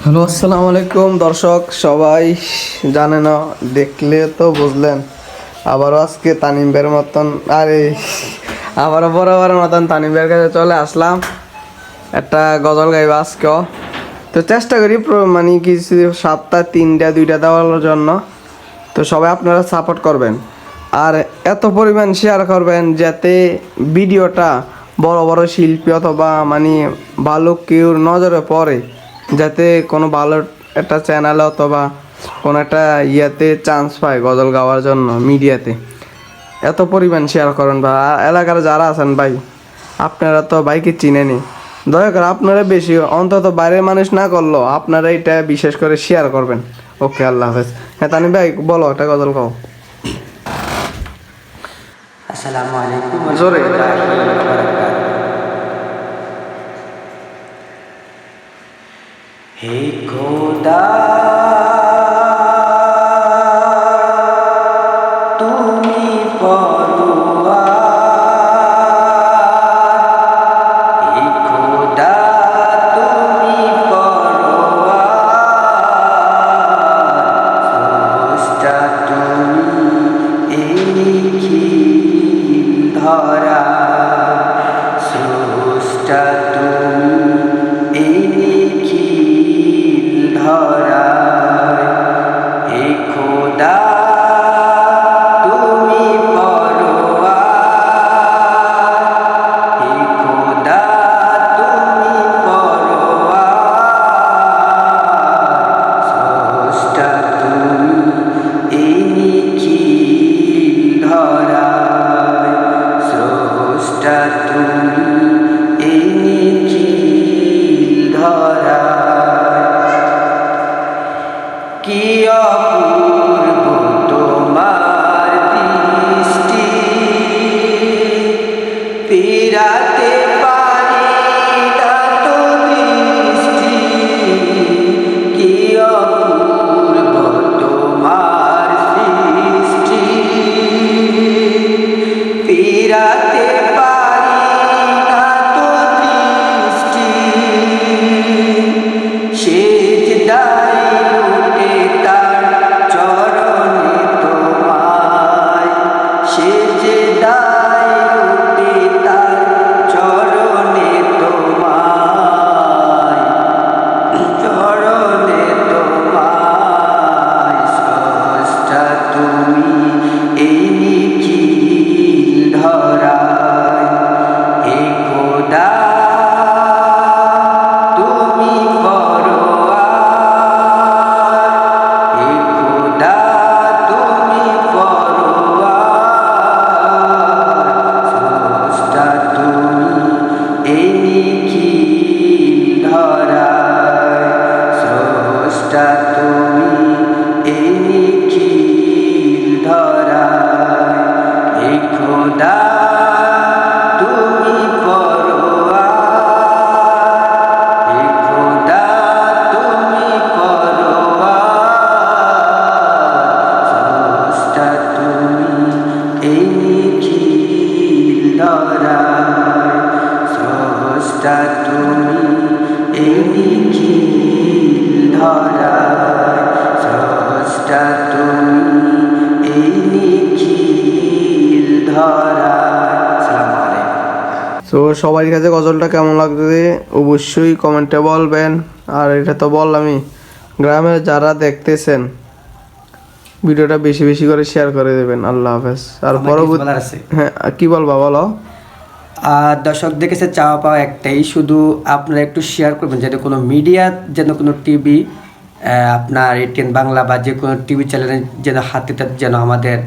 Hello, আসসালামু আলাইকুম দর্শক সবাই। জানে না, দেখলে তো বুঝলেন। আবারও আজকে তানিম ভাইয়ের মতন আবারও বরাবরের মতন তানিম ভাইয়ের কাছে চলে আসলাম একটা গজল গাইব আজকেও। তো চেষ্টা করি মানে কিছু সপ্তাহ 3টা 2টা দেওয়ার জন্য। তো সবাই আপনারা সাপোর্ট করবেন আর এত পরিমাণ শেয়ার করবেন যাতে ভিডিওটা বড় বড় শিল্পী অথবা মানে ভালো কেউর নজরে পড়ে, যাতে কোনো ভালো একটা চ্যানেলে অথবা কোনো একটা ইয়েতে চান্স পায় গজল গাওয়ার জন্য মিডিয়াতে। এত পরিমাণ শেয়ার করেন বা এলাকার যারা আছেন ভাই, আপনারা তো ভাইকে চিনেনি, দয়া করে আপনারা বেশি অন্তত বাইরের মানুষ না করলেও আপনারা এটা বিশেষ করে শেয়ার করবেন। ওকে, আল্লাহ হাফেজ। হ্যাঁ তানি ভাই বলো, একটা গজল গাও। আসসালামু আলাইকুম জোরে। হে খোদা তুমি পরোয়ার, হে খোদা তুমি পরোয়ার, স্রষ্টা তুমি এই নিখিল ধরা, স্রষ্টা তুমি এই নিখিল ধরা, হে খোদা তুমি পরোয়ার, হে খোদা তুমি পরোয়ার, স্রষ্টা তুমি এই নিখিল ধরা, স্রষ্টা তুমি এই নিখিল ধরা। কি অপূর্ব তোমার দৃষ্টি, ফেরাতে পারি না তো দৃষ্টি, কি অপূর্ব তোমার সৃষ্টি, ফেরাতে পারি না তো দৃষ্টি, সেজদায় লুটে তার চরণে তোমায়, সেজদায় লুটে তার চরণে তোমায়, চরণে তোমায়, স্রষ্টা তুমি এই নিখিল ধরায়, হে খোদা তুমি পরোয়ার, হে খোদা তুমি পরোয়ার, স্রষ্টা তুমি এই নিখিল ধরায়, স্রষ্টা তুমি এই নিখিল ধরায়, হে খোদা তুমি পরোয়ার, হে খোদা তুমি পরোয়ার, স্রষ্টা তুমি এই নিখিল ধরায়, স্রষ্টা তুমি এই নিখিল ধরায়, স্রষ্টা তুমি এই নিখিল ধরায়। আসসালামু আলাইকুম। তো সবার কাছে গজলটা কেমন লাগবে অবশ্যই কমেন্টে বলবেন। আর এটা তো বললামই, গ্রামের যারা দেখতেছেন ভিডিওটা বেশি বেশি করে শেয়ার করে দেবেন। আল্লাহ হাফেজ। আর আমার কিছু পরবর্তী বলার আছে। হ্যাঁ কি বলবা বলো। দর্শকদের কাছে চাওয়া পাওয়া একটাই, শুধু আপনারা একটু শেয়ার করবেন যাতে কোনো মিডিয়া, যেন কোনো টিভি, আপনার এটিএন বাংলা বা যে কোনো টিভি চ্যানেলে যেন হাতে যেন আমাদের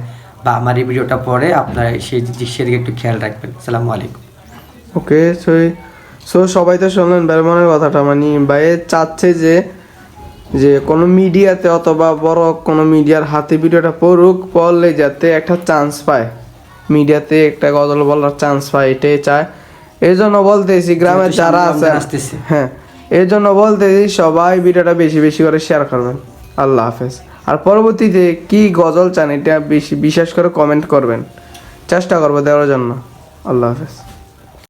বা আমার এই ভিডিওটা পড়ে, আপনারা সেদিকে একটু খেয়াল রাখবেন। আসসালামু আলাইকুম। ওকে, সো সবাই তো শুনলেন বেরমনের কথাটা। মানে ভাইয়ে চাচ্ছে যে যে কোনো মিডিয়াতে অথবা বড় কোনো মিডিয়ার হাতে ভিডিওটা পড়লে যাতে একটা চান্স পায়, মিডিয়াতে একটা গজল বলার চান্স পায়, এটাই চায়। এই জন্য বলতেছি গ্রামের যারা আছে, হ্যাঁ এই জন্য বলতেছি সবাই ভিডিওটা বেশি বেশি করে শেয়ার করবেন। আল্লাহ হাফেজ। আর পরবর্তীতে কি গজল চান এটা বেশি বিশেষ করে কমেন্ট করবেন, চেষ্টা করবো দেওয়ার জন্য। আল্লাহ হাফেজ।